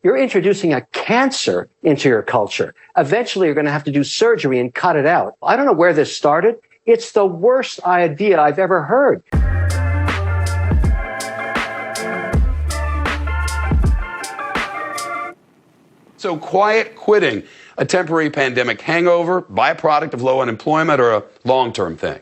you're introducing a cancer into your culture. Eventually, you're going to have to do surgery and cut it out. I don't know where this started. It's the worst idea I've ever heard. So quiet quitting, a temporary pandemic hangover, byproduct of low unemployment, or a long-term thing?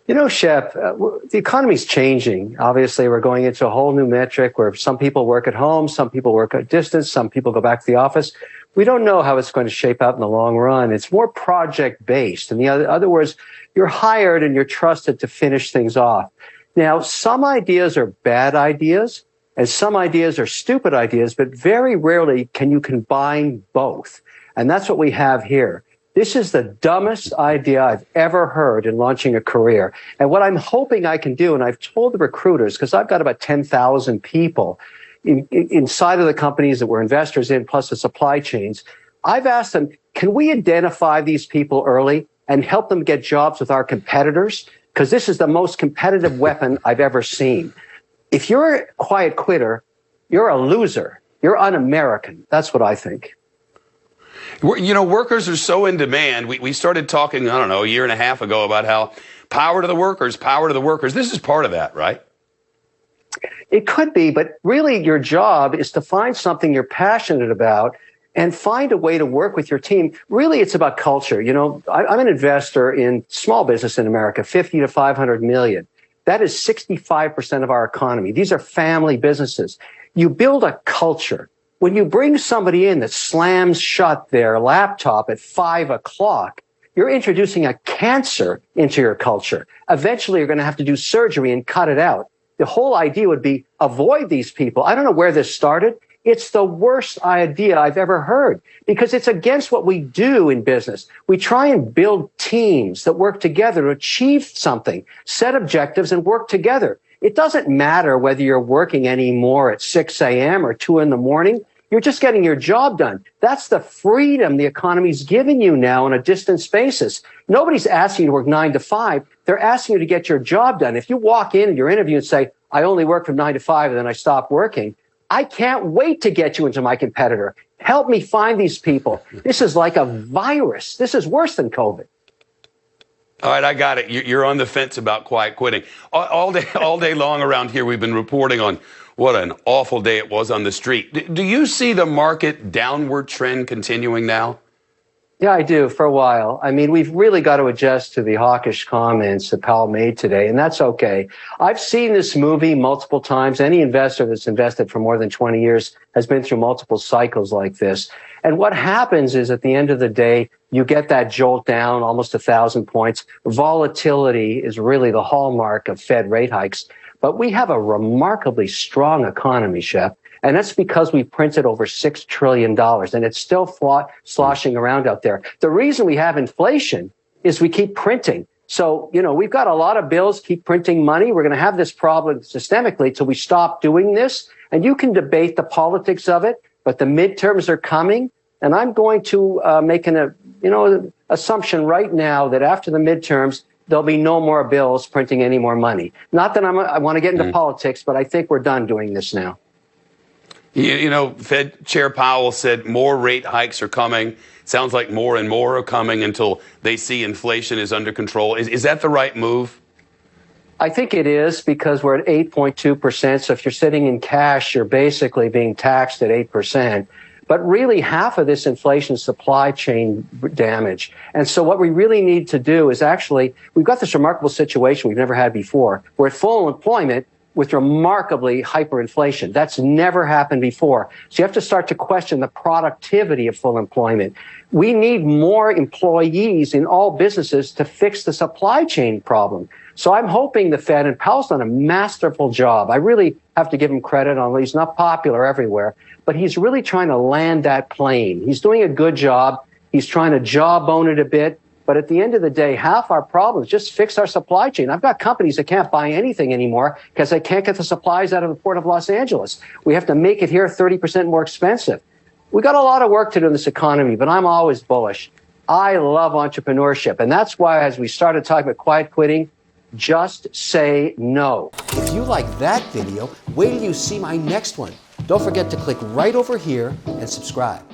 You know, Shep, the economy's changing. Obviously, we're going into a whole new metric where some people work at home, some people work at distance, some people go back to the office. We don't know how it's going to shape out in the long run. It's more project-based. In other words, you're hired and you're trusted to finish things off. Now, some ideas are bad ideas, and some ideas are stupid ideas, but very rarely can you combine both. And that's what we have here. This is the dumbest idea I've ever heard in launching a career. And what I'm hoping I can do, and I've told the recruiters, because I've got about 10,000 people inside of the companies that we're investors in, plus the supply chains, I've asked them, can we identify these people early and help them get jobs with our competitors? Because this is the most competitive weapon I've ever seen. If you're a quiet quitter, you're a loser. You're un-American. That's what I think. You know, workers are so in demand. We started talking, I don't know, a year and a half ago about how power to the workers, power to the workers. This is part of that, right? It could be, but really your job is to find something you're passionate about and find a way to work with your team. Really, it's about culture. You know, I'm an investor in small business in America, 50 to 500 million. That is 65% of our economy. These are family businesses. You build a culture. When you bring somebody in that slams shut their laptop at 5 o'clock, you're introducing a cancer into your culture. Eventually, you're going to have to do surgery and cut it out. The whole idea would be avoid these people. I don't know where this started. It's the worst idea I've ever heard because it's against what we do in business. We try and build teams that work together to achieve something, set objectives and work together. It doesn't matter whether you're working anymore at 6 a.m. or 2 in the morning. You're just getting your job done. That's the freedom the economy's giving you now on a distance basis. Nobody's asking you to work 9 to 5. They're asking you to get your job done. If you walk in your interview and say, I only work from 9 to 5 and then I stop working, I can't wait to get you into my competitor. Help me find these people. This is like a virus. This is worse than COVID. All right, I got it. You're on the fence about quiet quitting. All day long around here, we've been reporting on what an awful day it was on the street. Do you see the market downward trend continuing now? Yeah, I do, for a while. I mean, we've really got to adjust to the hawkish comments that Powell made today, and that's okay. I've seen this movie multiple times. Any investor that's invested for more than 20 years has been through multiple cycles like this. And what happens is at the end of the day, you get that jolt down almost 1,000 points. Volatility is really the hallmark of Fed rate hikes. But we have a remarkably strong economy, Shep. And that's because we printed over $6 trillion, and it's still sloshing around out there. The reason we have inflation is we keep printing. So, you know, we've got a lot of bills, keep printing money. We're going to have this problem systemically till we stop doing this. And you can debate the politics of it, but the midterms are coming. And I'm going to make an assumption right now that after the midterms, there'll be no more bills printing any more money. Not that I want to get into politics, but I think we're done doing this now. You know, Fed Chair Powell said more rate hikes are coming. Sounds like more and more are coming until they see inflation is under control. Is that the right move? I think it is because we're at 8.2%. So if you're sitting in cash, you're basically being taxed at 8%. But really, half of this inflation is supply chain damage. And so what we really need to do is actually, we've got this remarkable situation we've never had before. We're at full employment with remarkably hyperinflation. That's never happened before. So you have to start to question the productivity of full employment. We need more employees in all businesses to fix the supply chain problem. So I'm hoping the Fed, and Powell's done a masterful job. I really have to give him credit on, he's not popular everywhere, but he's really trying to land that plane. He's doing a good job. He's trying to jawbone it a bit. But at the end of the day, half our problems just fix our supply chain. I've got companies that can't buy anything anymore because they can't get the supplies out of the port of Los Angeles. We have to make it here 30% more expensive. We got a lot of work to do in this economy, but I'm always bullish. I love entrepreneurship. And that's why, as we started talking about quiet quitting, just say no. If you like that video, wait till you see my next one. Don't forget to click right over here and subscribe.